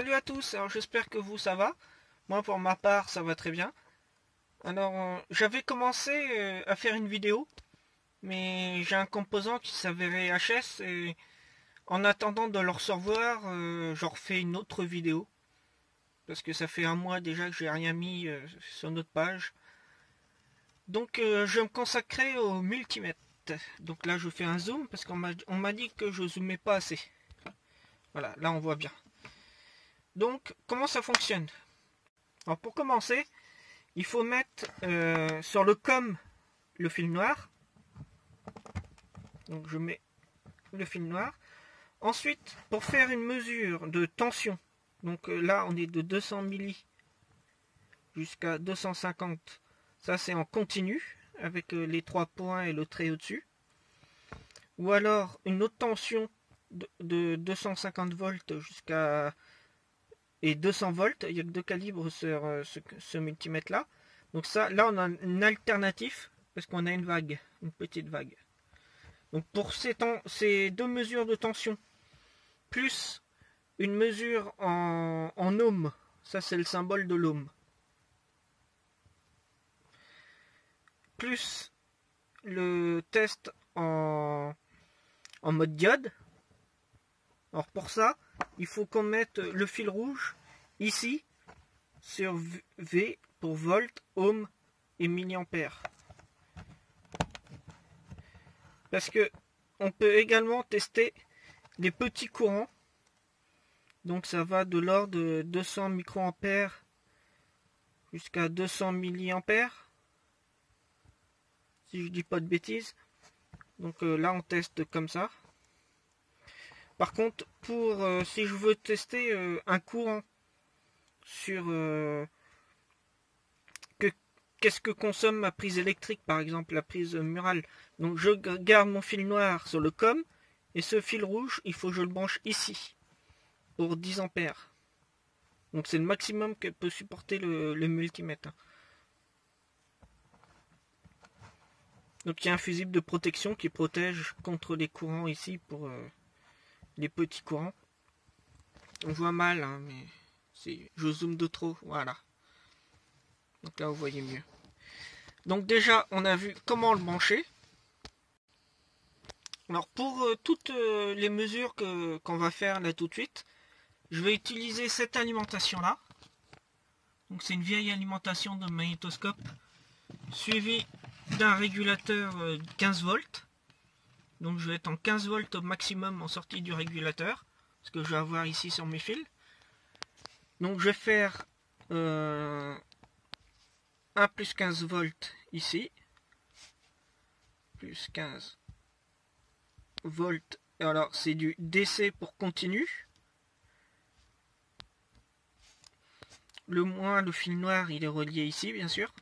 Salut à tous, alors j'espère que vous ça va. Moi pour ma part ça va très bien. Alors j'avais commencé à faire une vidéo, mais j'ai un composant qui s'avérait HS et en attendant de le recevoir, j'en refais une autre vidéo. Parce que ça fait un mois déjà que j'ai rien mis sur notre page. Donc je vais me consacrer au multimètre. Donc là je fais un zoom parce qu'on m'a dit que je zoomais pas assez. Voilà, là on voit bien. Donc, comment ça fonctionne? Alors, pour commencer, il faut mettre sur le COM le fil noir. Donc, je mets le fil noir. Ensuite, pour faire une mesure de tension, donc là, on est de 200 milli jusqu'à 250. Ça, c'est en continu, avec les 3 points et le trait au-dessus. Ou alors, une autre tension de 250 volts jusqu'à... et 200 volts, il y a que deux calibres sur ce multimètre là. Donc ça, là on a une alternative parce qu'on a une vague, une petite vague. Donc pour ces deux mesures de tension, plus une mesure en ohm, ça c'est le symbole de l'ohm, plus le test en mode diode. Alors pour ça, il faut qu'on mette le fil rouge ici sur V pour volt, ohm et milliampères. Parce que on peut également tester les petits courants. Donc ça va de l'ordre de 200 microampères jusqu'à 200 milliampères. Si je dis pas de bêtises. Donc là on teste comme ça. Par contre, pour si je veux tester un courant sur qu'est-ce que consomme ma prise électrique, par exemple la prise murale. Donc je garde mon fil noir sur le COM et ce fil rouge, il faut que je le branche ici pour 10 ampères. Donc c'est le maximum que peut supporter le multimètre. Donc il y a un fusible de protection qui protège contre les courants ici pour les petits courants. On voit mal, hein, mais je zoome de trop, voilà. Donc là vous voyez mieux. Donc déjà on a vu comment le brancher. Alors pour toutes les mesures qu'on va faire là tout de suite, je vais utiliser cette alimentation là. Donc c'est une vieille alimentation de magnétoscope suivie d'un régulateur 15 volts. Donc je vais être en 15 volts au maximum en sortie du régulateur, ce que je vais avoir ici sur mes fils. Donc je vais faire 1 plus 15 volts ici, plus 15 volts, et alors c'est du DC pour continu. Le moins, le fil noir, il est relié ici bien sûr,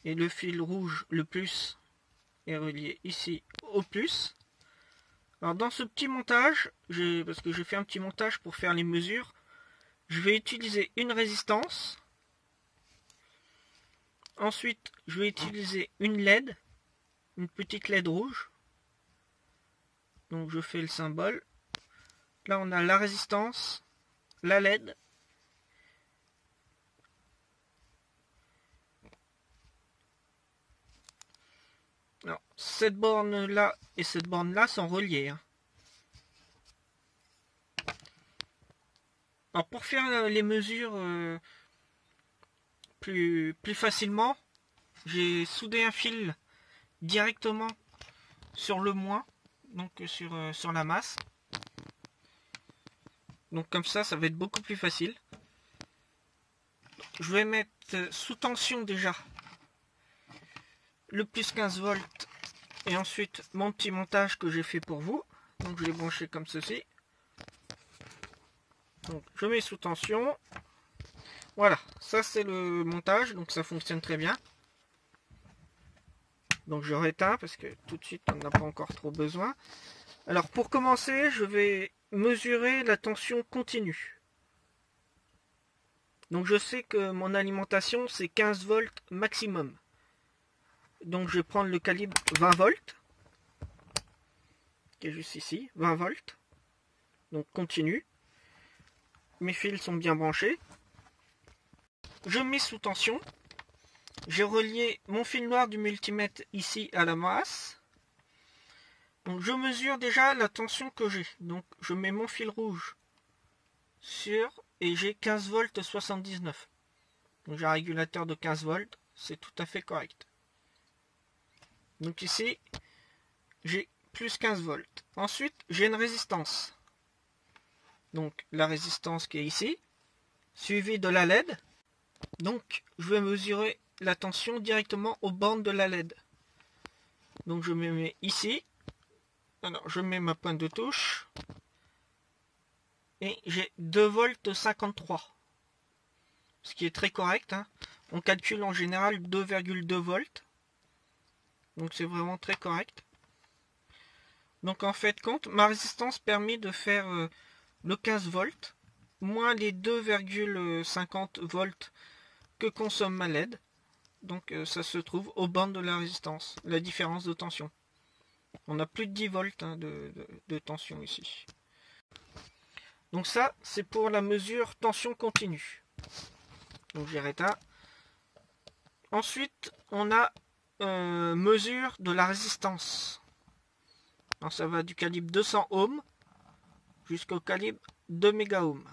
et le fil rouge, le plus, est relié ici au plus. Alors dans ce petit montage, parce que j'ai fait un petit montage pour faire les mesures, je vais utiliser une résistance. Ensuite, je vais utiliser une LED, une petite LED rouge. Donc je fais le symbole. Là on a la résistance, la LED. Alors, cette borne là et cette borne là sont reliées. Alors pour faire les mesures plus facilement, j'ai soudé un fil directement sur le moins, donc sur la masse. Donc comme ça va être beaucoup plus facile. Je vais mettre sous tension déjà le plus 15 volts et ensuite mon petit montage que j'ai fait pour vous. Donc je l'ai branché comme ceci. Donc je mets sous tension. Voilà, ça c'est le montage, donc ça fonctionne très bien. Donc je réteins parce que tout de suite on n'a pas encore trop besoin. Alors pour commencer, je vais mesurer la tension continue. Donc je sais que mon alimentation c'est 15 volts maximum. Donc je vais prendre le calibre 20 volts. Qui est juste ici, 20 volts. Donc continue. mes fils sont bien branchés. Je mets sous tension. J'ai relié mon fil noir du multimètre ici à la masse. Donc je mesure déjà la tension que j'ai. Donc je mets mon fil rouge sur et j'ai 15 volts 79. Donc j'ai un régulateur de 15 volts, c'est tout à fait correct. Donc ici, j'ai plus 15 volts. Ensuite, j'ai une résistance. Donc la résistance qui est ici, suivie de la LED. Donc je vais mesurer la tension directement aux bornes de la LED. Donc je me mets ici. Alors je mets ma pointe de touche. Et j'ai 2 volts 53. Ce qui est très correct. Hein. On calcule en général 2,2 volts. Donc c'est vraiment très correct. Donc en fait compte, ma résistance permet de faire le 15 volts moins les 2,50 volts que consomme ma LED. Donc ça se trouve aux bornes de la résistance, la différence de tension. On a plus de 10 volts hein, de tension ici. Donc ça, c'est pour la mesure tension continue. Donc j'arrête là. Ensuite, on a mesure de la résistance. Alors ça va du calibre 200 ohms jusqu'au calibre 2 mégaohms.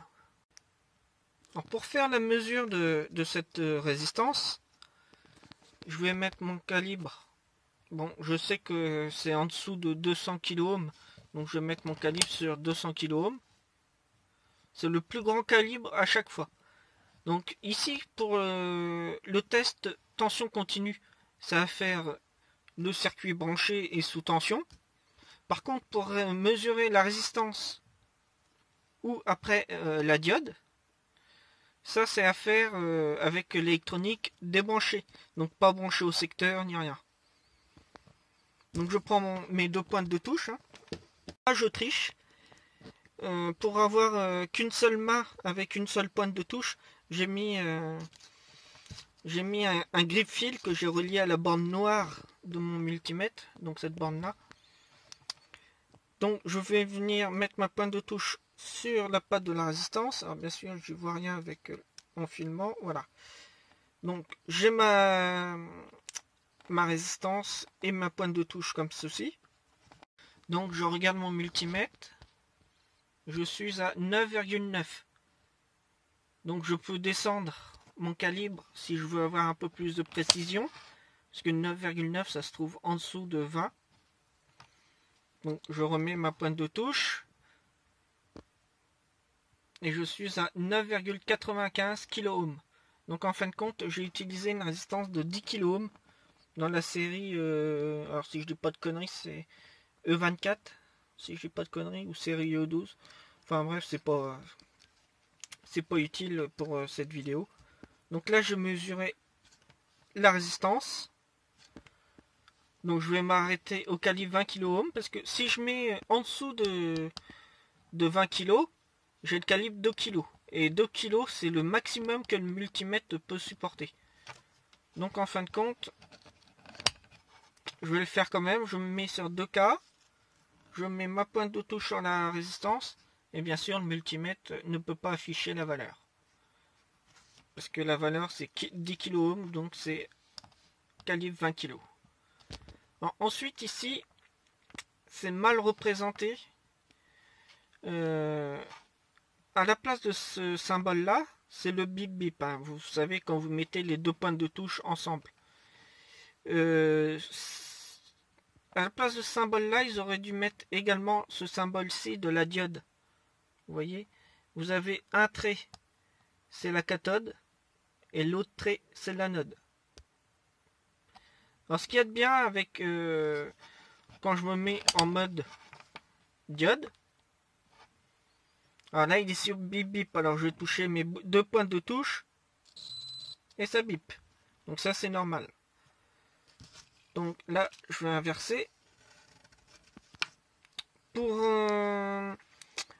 Alors pour faire la mesure de cette résistance, je vais mettre mon calibre. Bon, je sais que c'est en dessous de 200 kOhm, donc je vais mettre mon calibre sur 200 kOhm. C'est le plus grand calibre à chaque fois. Donc ici, pour le test tension continue, ça va faire le circuit branché et sous tension. Par contre, pour mesurer la résistance ou après la diode, ça c'est à faire avec l'électronique débranchée. Donc pas branché au secteur ni rien. Donc je prends mes deux pointes de touche. Hein. Là je triche. Pour avoir qu'une seule main avec une seule pointe de touche, j'ai mis un grip-fil que j'ai relié à la borne noire de mon multimètre, donc cette borne là. Donc je vais venir mettre ma pointe de touche sur la patte de la résistance. Alors bien sûr je ne vois rien avec en filmant, voilà. Donc j'ai ma résistance et ma pointe de touche comme ceci. Donc je regarde mon multimètre. Je suis à 9,9. Donc je peux descendre mon calibre si je veux avoir un peu plus de précision. Parce que 9,9 ça se trouve en dessous de 20. Donc je remets ma pointe de touche. Et je suis à 9,95 kOhm. Donc en fin de compte j'ai utilisé une résistance de 10 kOhm. Dans la série, alors si je dis pas de conneries c'est E24. Si je dis pas de conneries, ou série E12. Enfin bref, c'est pas utile pour cette vidéo. Donc là, je mesurais la résistance. Donc je vais m'arrêter au calibre 20 kOhm parce que si je mets en dessous de 20 kg, j'ai le calibre 2 kg. Et 2 kg, c'est le maximum que le multimètre peut supporter. Donc en fin de compte, je vais le faire quand même. Je me mets sur 2K. Je mets ma pointe de touche sur la résistance. Et bien sûr, le multimètre ne peut pas afficher la valeur. Parce que la valeur, c'est 10 kOhm, donc c'est calibre 20 kg. Ensuite, ici, c'est mal représenté. À la place de ce symbole-là, c'est le bip bip. Hein. Vous savez, quand vous mettez les deux pointes de touche ensemble. À la place de ce symbole-là, ils auraient dû mettre également ce symbole-ci de la diode. Vous voyez, vous avez un trait, c'est la cathode, et l'autre trait, c'est l'anode. Alors ce qu'il y a de bien avec quand je me mets en mode diode, alors là il est sur bip bip, alors je vais toucher mes deux pointes de touche, et ça bip. Donc ça c'est normal. Donc là je vais inverser. Pour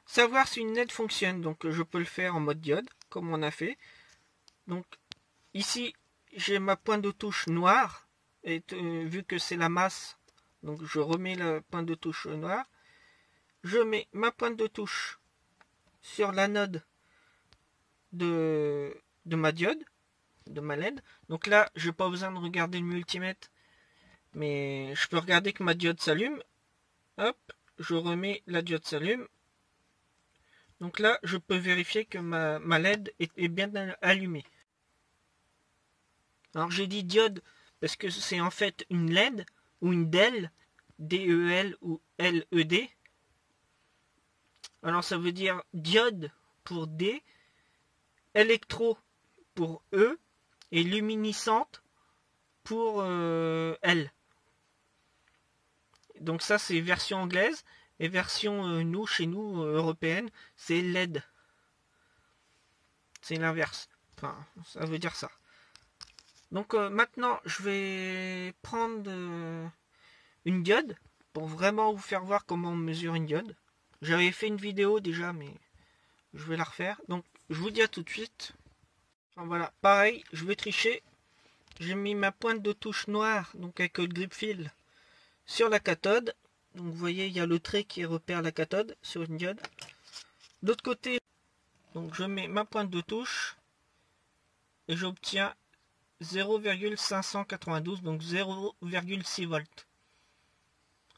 savoir si une LED fonctionne, donc je peux le faire en mode diode, comme on a fait. Donc ici, j'ai ma pointe de touche noire, et vu que c'est la masse, donc je remets la pointe de touche noire. Je mets ma pointe de touche sur l'anode de ma diode, de ma LED. Donc là, je n'ai pas besoin de regarder le multimètre, mais je peux regarder que ma diode s'allume. Hop, je remets la diode s'allume. Donc là, je peux vérifier que ma LED est bien allumée. Alors j'ai dit diode parce que c'est en fait une LED ou une DEL, D-E-L ou L-E-D. Alors ça veut dire diode pour D, électro pour E et luminescente pour L. Donc ça c'est version anglaise et version chez nous européenne, c'est LED. C'est l'inverse. Enfin, ça veut dire ça. Donc maintenant je vais prendre une diode pour vraiment vous faire voir comment on mesure une diode. J'avais fait une vidéo déjà, mais je vais la refaire. Donc, je vous dis à tout de suite. Enfin, voilà, pareil, je vais tricher. J'ai mis ma pointe de touche noire, donc avec le grip fil, sur la cathode. Donc, vous voyez, il y a le trait qui repère la cathode sur une diode. De l'autre côté, donc je mets ma pointe de touche et j'obtiens 0,592, donc 0,6 volts.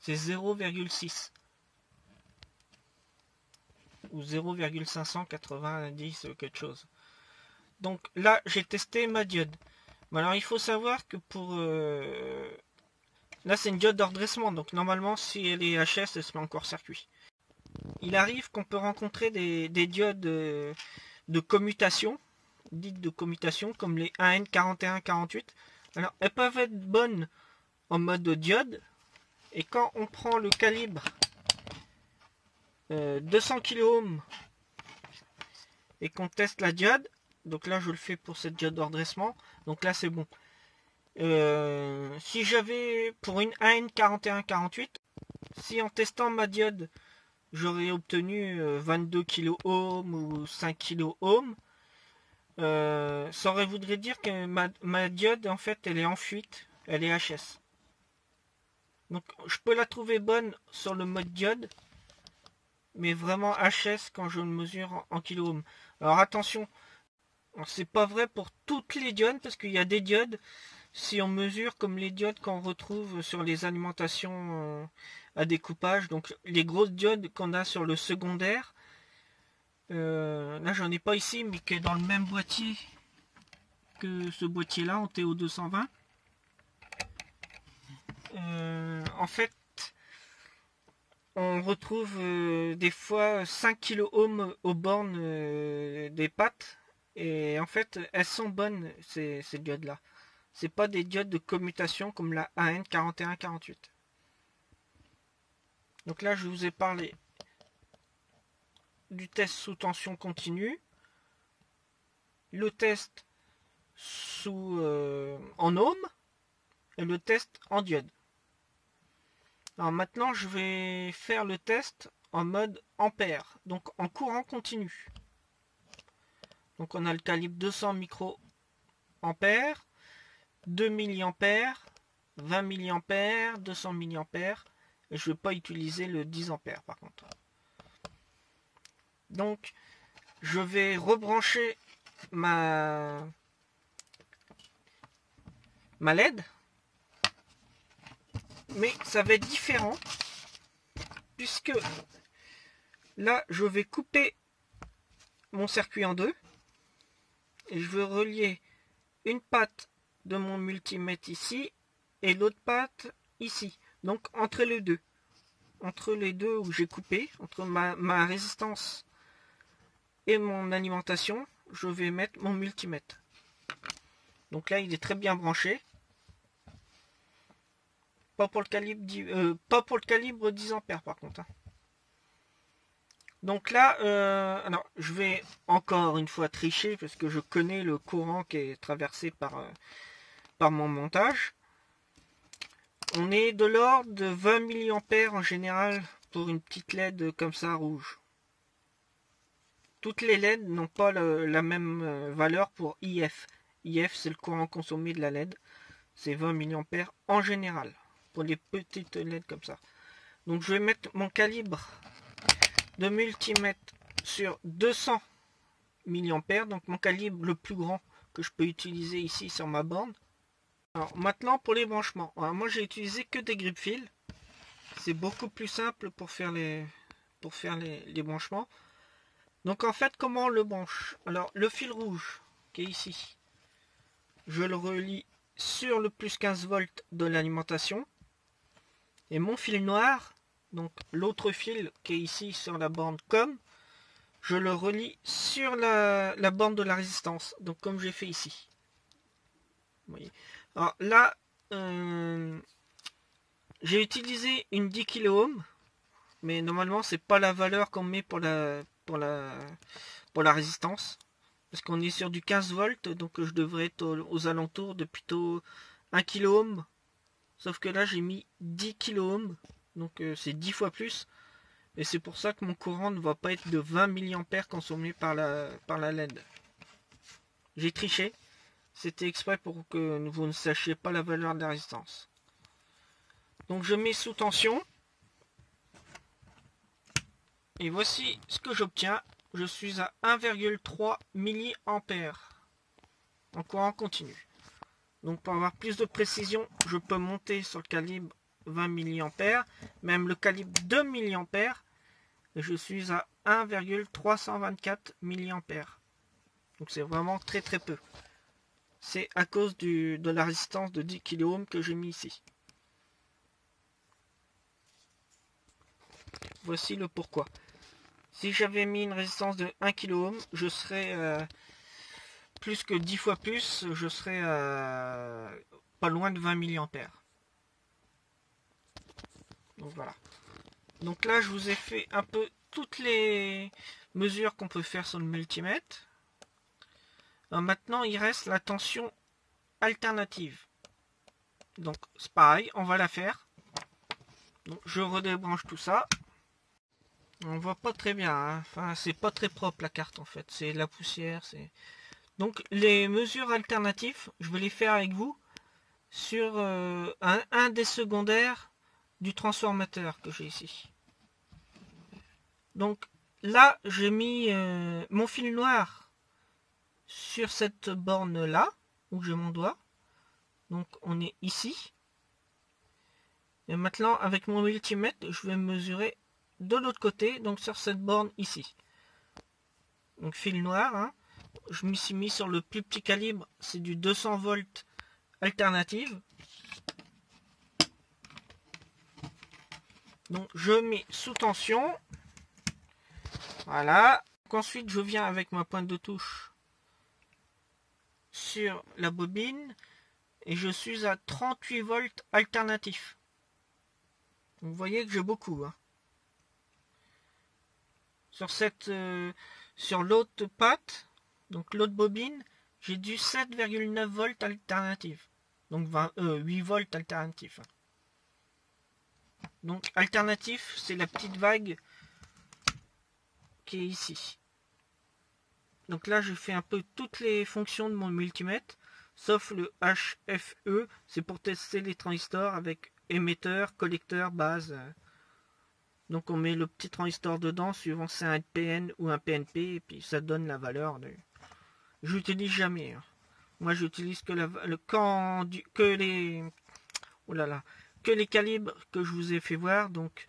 C'est 0,6. Ou 0,590 quelque chose. Donc là j'ai testé ma diode. Mais alors il faut savoir que pour là c'est une diode de redressement, donc normalement si elle est HS elle se met en court-circuit. Il arrive qu'on peut rencontrer des diodes de commutation, dites de commutation, comme les AN4148. Alors elles peuvent être bonnes en mode diode, et quand on prend le calibre 200 kΩ et qu'on teste la diode, donc là je le fais pour cette diode de redressement, donc là c'est bon. Si j'avais pour une AN4148, si en testant ma diode j'aurais obtenu 22 kΩ ou 5 kΩ, ça aurait voudrait dire que ma diode en fait elle est en fuite, elle est HS. Donc je peux la trouver bonne sur le mode diode, mais vraiment HS quand je le mesure en kilo-ohm. Alors attention, c'est pas vrai pour toutes les diodes, parce qu'il y a des diodes, si on mesure comme les diodes qu'on retrouve sur les alimentations à découpage, donc les grosses diodes qu'on a sur le secondaire, là j'en ai pas ici, mais qui est dans le même boîtier que ce boîtier là en TO220. En fait, on retrouve des fois 5 kΩ aux bornes des pattes, et en fait elles sont bonnes ces diodes là. C'est pas des diodes de commutation comme la AN4148. Donc là je vous ai parlé du test sous tension continue, le test en ohm et le test en diode. Alors maintenant je vais faire le test en mode ampère, donc en courant continu. Donc on a le calibre 200 microampères, 2 milliampères, 20 milliampères, 200 milliampères, et je ne vais pas utiliser le 10 ampères par contre. Donc je vais rebrancher ma LED, mais ça va être différent puisque là je vais couper mon circuit en deux et je vais relier une patte de mon multimètre ici et l'autre patte ici, donc entre les deux où j'ai coupé, entre ma résistance et mon alimentation, je vais mettre mon multimètre. Donc là il est très bien branché. Pas pour le calibre 10 ampères par contre. Donc là, alors je vais encore une fois tricher parce que je connais le courant qui est traversé par mon montage. On est de l'ordre de 20 milliampères en général pour une petite LED comme ça rouge. Toutes les LED n'ont pas la même valeur pour IF. IF c'est le courant consommé de la LED. C'est 20 milliampères en général. Pour les petites LED comme ça. Donc je vais mettre mon calibre de multimètre sur 200 milliampères, donc mon calibre le plus grand que je peux utiliser ici sur ma borne. Alors maintenant pour les branchements, alors, moi j'ai utilisé que des grip fils, c'est beaucoup plus simple pour faire les branchements. Donc en fait comment on le branche? Alors le fil rouge qui est ici, je le relie sur le plus 15 volts de l'alimentation, et mon fil noir, donc l'autre fil qui est ici sur la borne COM, je le relie sur la borne de la résistance, donc comme j'ai fait ici. Vous voyez. Alors là, j'ai utilisé une 10 kΩ, mais normalement c'est pas la valeur qu'on met pour la résistance, parce qu'on est sur du 15 volts, donc je devrais être aux alentours de plutôt 1 kΩ, sauf que là j'ai mis 10 kΩ, donc c'est 10 fois plus. Et c'est pour ça que mon courant ne va pas être de 20 mA consommé par la LED. J'ai triché. C'était exprès pour que vous ne sachiez pas la valeur de la résistance. Donc je mets sous tension. Et voici ce que j'obtiens. Je suis à 1,3 mA en courant continu. Donc pour avoir plus de précision, je peux monter sur le calibre 20 mA, même le calibre 2 mA. Et je suis à 1,324 mA. Donc c'est vraiment très très peu. C'est à cause de la résistance de 10 kΩ que j'ai mis ici. Voici le pourquoi. Si j'avais mis une résistance de 1 kΩ, je serais plus que 10 fois plus, je serais pas loin de 20 mA. Donc voilà. Donc là, je vous ai fait un peu toutes les mesures qu'on peut faire sur le multimètre. Alors maintenant, il reste la tension alternative. Donc c'est pareil, on va la faire. Donc je redébranche tout ça. On voit pas très bien, hein. Enfin c'est pas très propre la carte en fait, c'est la poussière. Donc les mesures alternatives, je vais les faire avec vous sur un des secondaires du transformateur que j'ai ici. Donc là, j'ai mis mon fil noir sur cette borne là, où j'ai mon doigt. Donc on est ici. Et maintenant, avec mon multimètre, je vais mesurer de l'autre côté, donc sur cette borne ici. Donc fil noir, hein. Je me suis mis sur le plus petit calibre, c'est du 200 volts alternative. Donc je mets sous tension. Voilà. Donc, ensuite je viens avec ma pointe de touche sur la bobine et je suis à 38 volts alternatif. Vous voyez que j'ai beaucoup. Hein. Sur l'autre patte, donc l'autre bobine, j'ai du 7,9 volts alternatif. Donc 8 volts alternatif. Donc alternatif, c'est la petite vague qui est ici. Donc là, je fais un peu toutes les fonctions de mon multimètre, sauf le HFE, c'est pour tester les transistors avec émetteur, collecteur, base. Donc on met le petit transistor dedans, suivant si c'est un NPN ou un PNP, et puis ça donne la valeur. J'utilise jamais. Hein. Moi, j'utilise que les calibres que je vous ai fait voir, donc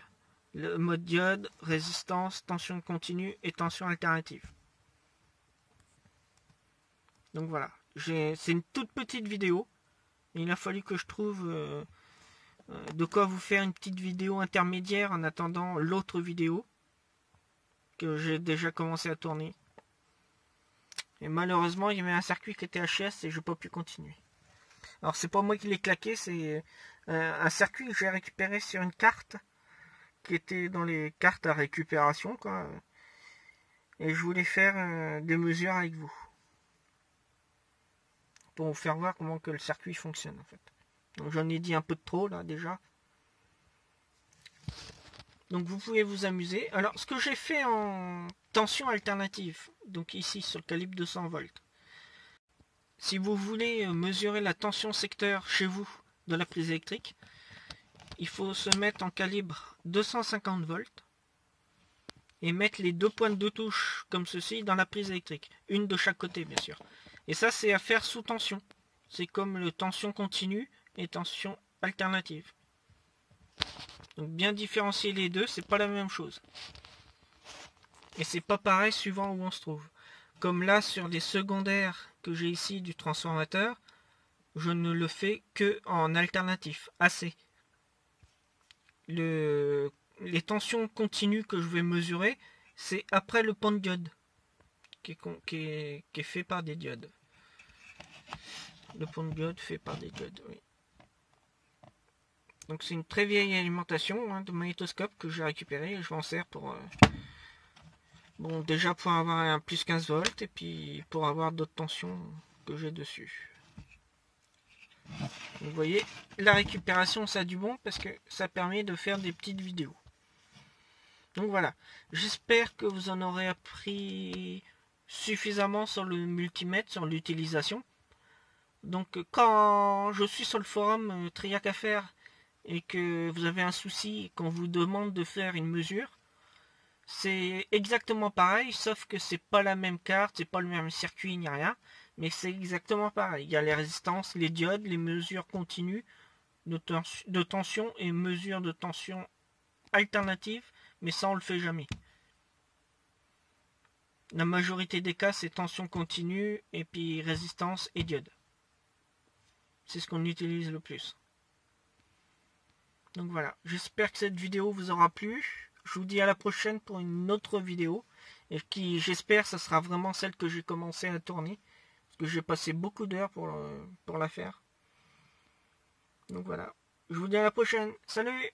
le mode diode, résistance, tension continue et tension alternative. Donc voilà, c'est une toute petite vidéo. Il a fallu que je trouve de quoi vous faire une petite vidéo intermédiaire en attendant l'autre vidéo que j'ai déjà commencé à tourner. Et malheureusement, il y avait un circuit qui était HS et je n'ai pas pu continuer. Alors c'est pas moi qui l'ai claqué, c'est un circuit que j'ai récupéré sur une carte qui était dans les cartes à récupération, quoi. Et je voulais faire des mesures avec vous pour vous faire voir comment que le circuit fonctionne en fait. Donc j'en ai dit un peu de trop là déjà. Donc vous pouvez vous amuser. Alors ce que j'ai fait en tension alternative, donc ici sur le calibre 200 volts. Si vous voulez mesurer la tension secteur chez vous de la prise électrique, il faut se mettre en calibre 250 volts. et mettre les deux pointes de touche comme ceci dans la prise électrique. Une de chaque côté, bien sûr. Et ça, c'est à faire sous tension. C'est comme le tension continue et tension alternative. Donc bien différencier les deux, c'est pas la même chose. Et c'est pas pareil suivant où on se trouve. Comme là, sur les secondaires que j'ai ici du transformateur, je ne le fais que en alternatif, AC. Les tensions continues que je vais mesurer, c'est après le pont de diode, qui est fait par des diodes. Le pont de diode fait par des diodes, oui. Donc c'est une très vieille alimentation de magnétoscope que j'ai récupéré et je m'en sers pour... bon, déjà pour avoir un plus 15 volts et puis pour avoir d'autres tensions que j'ai dessus. Vous voyez, la récupération ça a du bon parce que ça permet de faire des petites vidéos. Donc voilà, j'espère que vous en aurez appris suffisamment sur le multimètre, sur l'utilisation. Donc quand je suis sur le forum Triac à faire et que vous avez un souci et qu'on vous demande de faire une mesure, c'est exactement pareil, sauf que c'est pas la même carte, c'est pas le même circuit, ni rien, mais c'est exactement pareil. Il y a les résistances, les diodes, les mesures continues de tension et mesures de tension alternatives, mais ça on le fait jamais. La majorité des cas c'est tension continue et puis résistance et diode. C'est ce qu'on utilise le plus. Donc voilà, j'espère que cette vidéo vous aura plu. Je vous dis à la prochaine pour une autre vidéo. Et qui, j'espère, ça sera vraiment celle que j'ai commencé à tourner. Parce que j'ai passé beaucoup d'heures pour la faire. Donc voilà, je vous dis à la prochaine. Salut!